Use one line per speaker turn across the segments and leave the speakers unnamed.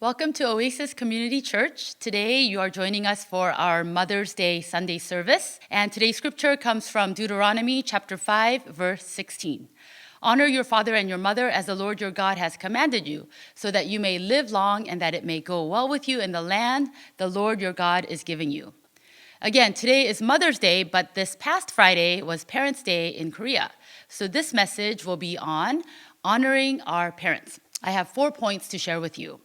Welcome to Oasis Community Church. Today you are joining us for our Mother's Day Sunday service. And today's scripture comes from Deuteronomy chapter 5, verse 16. Honor your father and your mother as the Lord your God has commanded you, so that you may live long and that it may go well with you in the land the Lord your God is giving you. Again, today is Mother's Day, but this past Friday was Parents' Day in Korea. So this message will be on honoring our parents. I have 4 points to share with you.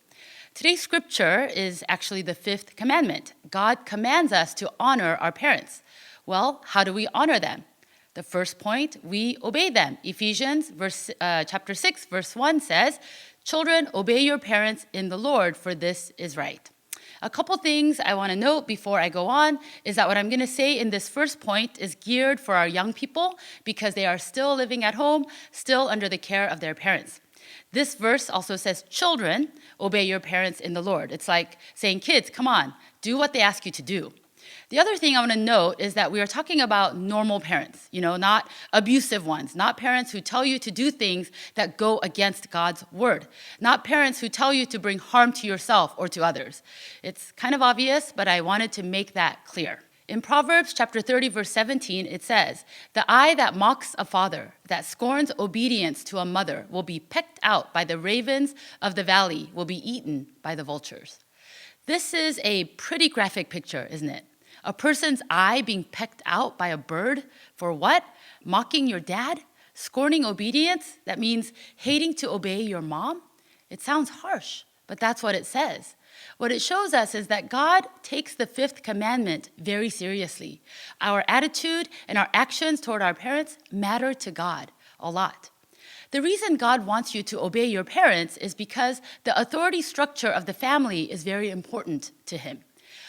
Today's scripture is actually the fifth commandment. God commands us to honor our parents. Well, how do we honor them? The first point, we obey them. Ephesians chapter 6, verse 1 says, "Children, obey your parents in the Lord, for this is right." A couple things I want to note before I go on is that what I'm going to say in this first point is geared for our young people because they are still living at home, still under the care of their parents. This verse also says, "Children, obey your parents in the Lord." It's like saying, kids, come on, do what they ask you to do. The other thing I want to note is that we are talking about normal parents, not abusive ones, not parents who tell you to do things that go against God's word, not parents who tell you to bring harm to yourself or to others. It's kind of obvious, but I wanted to make that clear. In Proverbs chapter 30, verse 17, it says, "The eye that mocks a father, that scorns obedience to a mother, will be pecked out by the ravens of the valley, will be eaten by the vultures." This is a pretty graphic picture, isn't it? A person's eye being pecked out by a bird for what? Mocking your dad? Scorning obedience? That means hating to obey your mom? It sounds harsh, but that's what it says. What it shows us is that God takes the fifth commandment very seriously. Our attitude and our actions toward our parents matter to God a lot. The reason God wants you to obey your parents is because the authority structure of the family is very important to Him.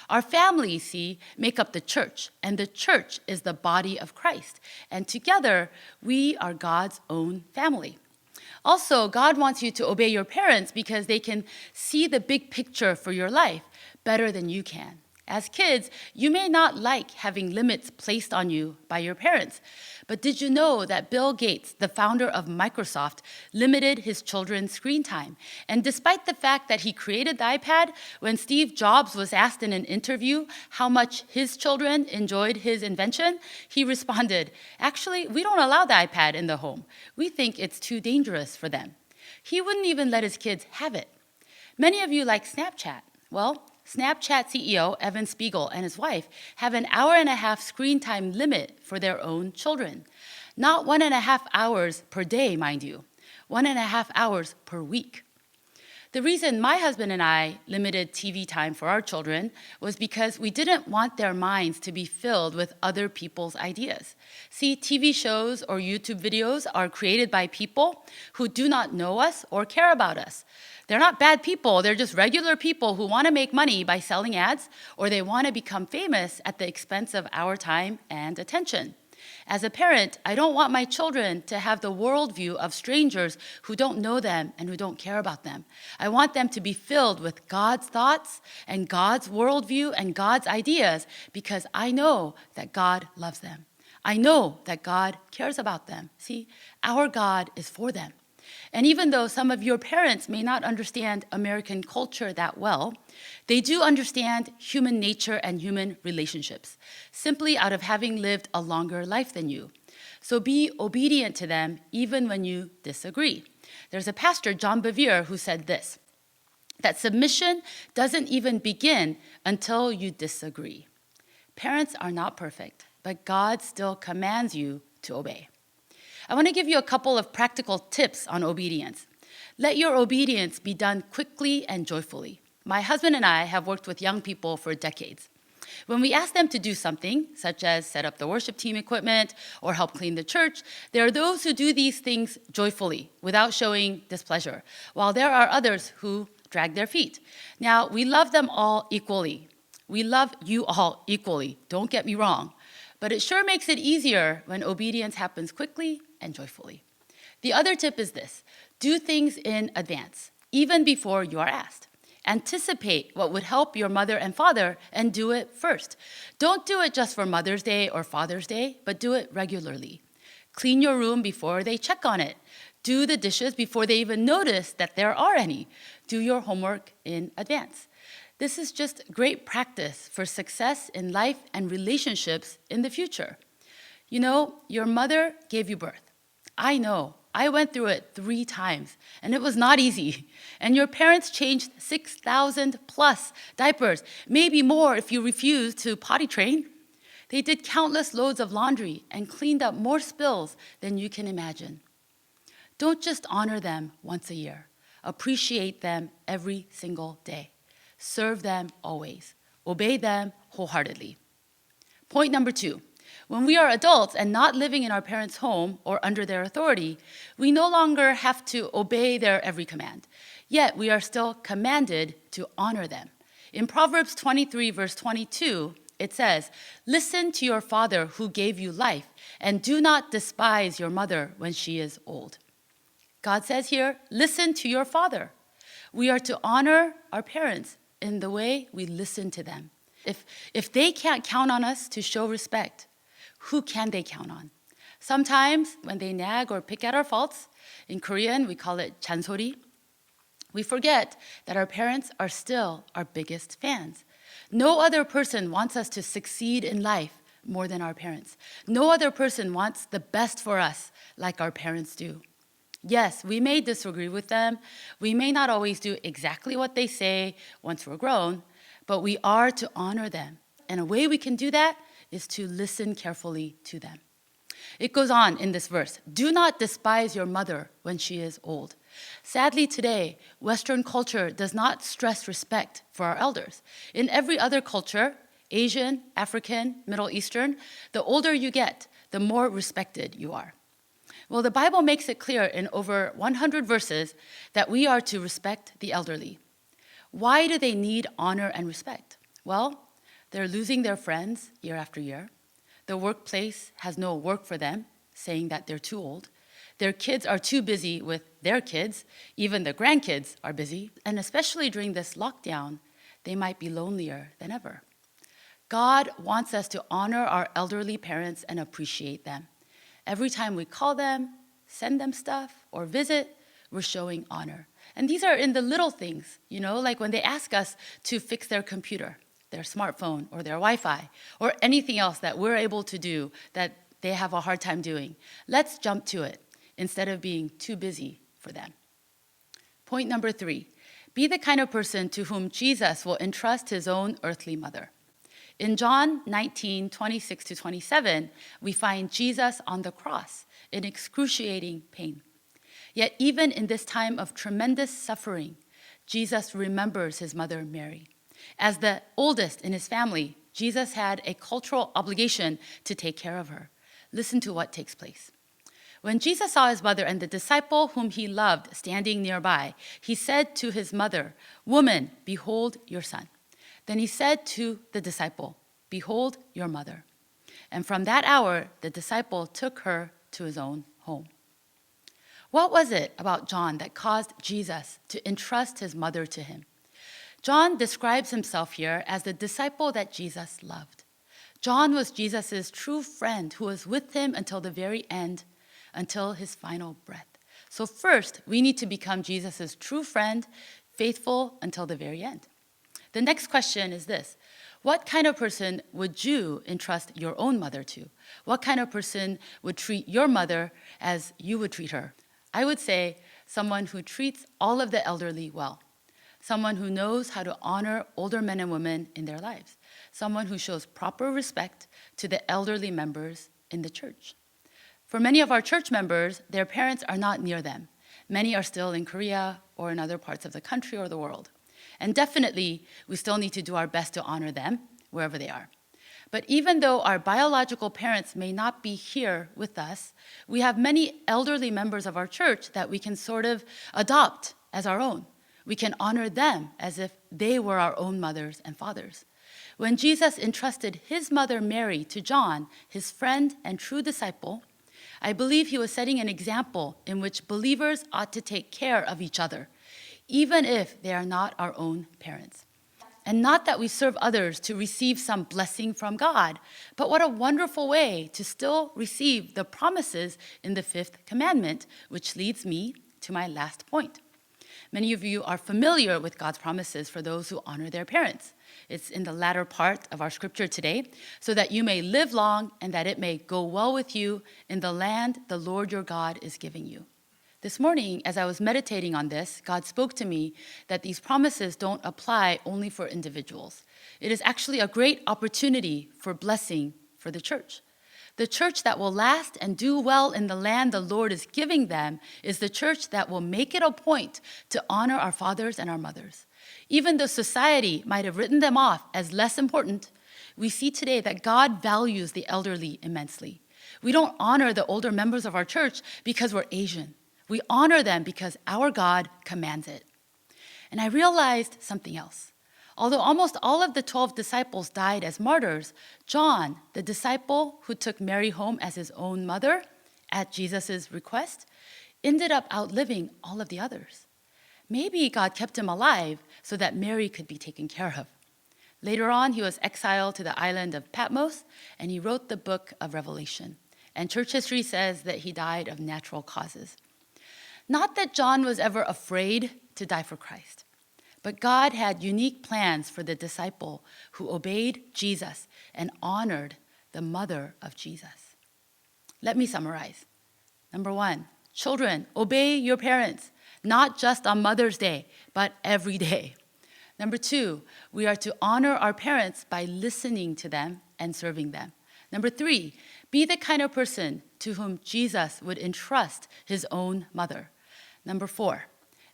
Our families, see, make up the church, and the church is the body of Christ. And together, we are God's own family. Also, God wants you to obey your parents because they can see the big picture for your life better than you can. As kids, you may not like having limits placed on you by your parents. But did you know that Bill Gates, the founder of Microsoft, limited his children's screen time? And despite the fact that he created the iPad, when Steve Jobs was asked in an interview how much his children enjoyed his invention, he responded, "Actually, we don't allow the iPad in the home. We think it's too dangerous for them." He wouldn't even let his kids have it. Many of you like Snapchat. Well, Snapchat CEO Evan Spiegel and his wife have an 1.5 hour screen time limit for their own children. Not 1.5 hours per day, mind you, 1.5 hours per week. The reason my husband and I limited TV time for our children was because we didn't want their minds to be filled with other people's ideas. See, TV shows or YouTube videos are created by people who do not know us or care about us. They're not bad people, they're just regular people who want to make money by selling ads, or they want to become famous at the expense of our time and attention. As a parent, I don't want my children to have the worldview of strangers who don't know them and who don't care about them. I want them to be filled with God's thoughts and God's worldview and God's ideas because I know that God loves them. I know that God cares about them. See, our God is for them. And even though some of your parents may not understand American culture that well, they do understand human nature and human relationships, simply out of having lived a longer life than you. So be obedient to them even when you disagree. There's a pastor, John Bevere, who said this, that submission doesn't even begin until you disagree. Parents are not perfect, but God still commands you to obey. I want to give you a couple of practical tips on obedience. Let your obedience be done quickly and joyfully. My husband and I have worked with young people for decades. When we ask them to do something, such as set up the worship team equipment or help clean the church, there are those who do these things joyfully, without showing displeasure, while there are others who drag their feet. Now, we love them all equally. We love you all equally, don't get me wrong. But it sure makes it easier when obedience happens quickly and joyfully. The other tip is this: do things in advance, even before you are asked. Anticipate what would help your mother and father and do it first. Don't do it just for Mother's Day or Father's Day, but do it regularly. Clean your room before they check on it. Do the dishes before they even notice that there are any. Do your homework in advance. This is just great practice for success in life and relationships in the future. You know, your mother gave you birth. I know. I went through it 3 times, and it was not easy. And your parents changed 6,000 plus diapers, maybe more if you refused to potty train. They did countless loads of laundry and cleaned up more spills than you can imagine. Don't just honor them once a year. Appreciate them every single day. Serve them always. Obey them wholeheartedly. Point number 2. When we are adults and not living in our parents' home or under their authority, we no longer have to obey their every command. Yet we are still commanded to honor them. In Proverbs 23, verse 22, it says, "Listen to your father who gave you life, and do not despise your mother when she is old." God says here, listen to your father. We are to honor our parents in the way we listen to them. If they can't count on us to show respect, who can they count on? Sometimes when they nag or pick at our faults, in Korean we call it 잔소리, we forget that our parents are still our biggest fans. No other person wants us to succeed in life more than our parents. No other person wants the best for us like our parents do. Yes, we may disagree with them. We may not always do exactly what they say once we're grown, but we are to honor them. And a way we can do that is to listen carefully to them. It goes on in this verse, "Do not despise your mother when she is old." Sadly today, Western culture does not stress respect for our elders. In every other culture, Asian, African, Middle Eastern, the older you get, the more respected you are. Well, the Bible makes it clear in over 100 verses that we are to respect the elderly. Why do they need honor and respect? Well, they're losing their friends year after year. The workplace has no work for them, saying that they're too old. Their kids are too busy with their kids. Even the grandkids are busy. And especially during this lockdown, they might be lonelier than ever. God wants us to honor our elderly parents and appreciate them. Every time we call them, send them stuff, or visit, we're showing honor. And these are in the little things, like when they ask us to fix their computer, their smartphone, or their Wi-Fi, or anything else that we're able to do that they have a hard time doing. Let's jump to it instead of being too busy for them. Point number 3, be the kind of person to whom Jesus will entrust his own earthly mother. In John 19, 26 to 27, we find Jesus on the cross in excruciating pain. Yet even in this time of tremendous suffering, Jesus remembers his mother Mary. As the oldest in his family, Jesus had a cultural obligation to take care of her. Listen to what takes place. When Jesus saw his mother and the disciple whom he loved standing nearby, he said to his mother, "Woman, behold your son." Then he said to the disciple, "Behold your mother." And from that hour, the disciple took her to his own home. What was it about John that caused Jesus to entrust his mother to him? John describes himself here as the disciple that Jesus loved. John was Jesus' true friend who was with him until the very end, until his final breath. So first, we need to become Jesus' true friend, faithful until the very end. The next question is this: what kind of person would you entrust your own mother to? What kind of person would treat your mother as you would treat her? I would say someone who treats all of the elderly well. Someone who knows how to honor older men and women in their lives. Someone who shows proper respect to the elderly members in the church. For many of our church members, their parents are not near them. Many are still in Korea or in other parts of the country or the world. And definitely, we still need to do our best to honor them wherever they are. But even though our biological parents may not be here with us, we have many elderly members of our church that we can sort of adopt as our own. We can honor them as if they were our own mothers and fathers. When Jesus entrusted his mother Mary to John, his friend and true disciple, I believe he was setting an example in which believers ought to take care of each other, even if they are not our own parents. and not that we serve others to receive some blessing from God, but what a wonderful way to still receive the promises in the fifth commandment, which leads me to my last point. Many of you are familiar with God's promises for those who honor their parents. It's in the latter part of our scripture today, so that you may live long and that it may go well with you in the land the Lord your God is giving you. This morning, as I was meditating on this, God spoke to me that these promises don't apply only for individuals. It is actually a great opportunity for blessing for the church. The church that will last and do well in the land the Lord is giving them is the church that will make it a point to honor our fathers and our mothers. Even though society might have written them off as less important, we see today that God values the elderly immensely. We don't honor the older members of our church because we're Asian. We honor them because our God commands it. And I realized something else. Although almost all of the 12 disciples died as martyrs, John, the disciple who took Mary home as his own mother at Jesus' request, ended up outliving all of the others. Maybe God kept him alive so that Mary could be taken care of. Later on, he was exiled to the island of Patmos, and he wrote the book of Revelation. And church history says that he died of natural causes. Not that John was ever afraid to die for Christ, but God had unique plans for the disciple who obeyed Jesus and honored the mother of Jesus. Let me summarize. Number one, children, obey your parents, not just on Mother's Day, but every day. Number two, we are to honor our parents by listening to them and serving them. Number three, be the kind of person to whom Jesus would entrust his own mother. Number four,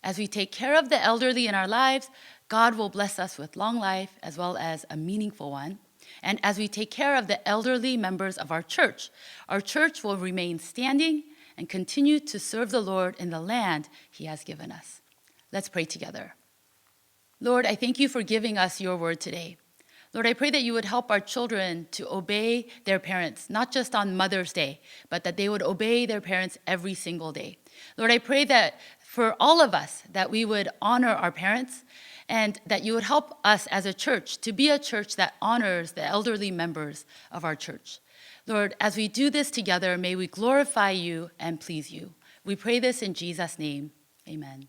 as we take care of the elderly in our lives, God will bless us with long life as well as a meaningful one. And as we take care of the elderly members of our church will remain standing and continue to serve the Lord in the land he has given us. Let's pray together. Lord, I thank you for giving us your word today. Lord, I pray that you would help our children to obey their parents, not just on Mother's Day, but that they would obey their parents every single day. Lord, I pray that for all of us, that we would honor our parents and that you would help us as a church to be a church that honors the elderly members of our church. Lord, as we do this together, may we glorify you and please you. We pray this in Jesus' name. Amen.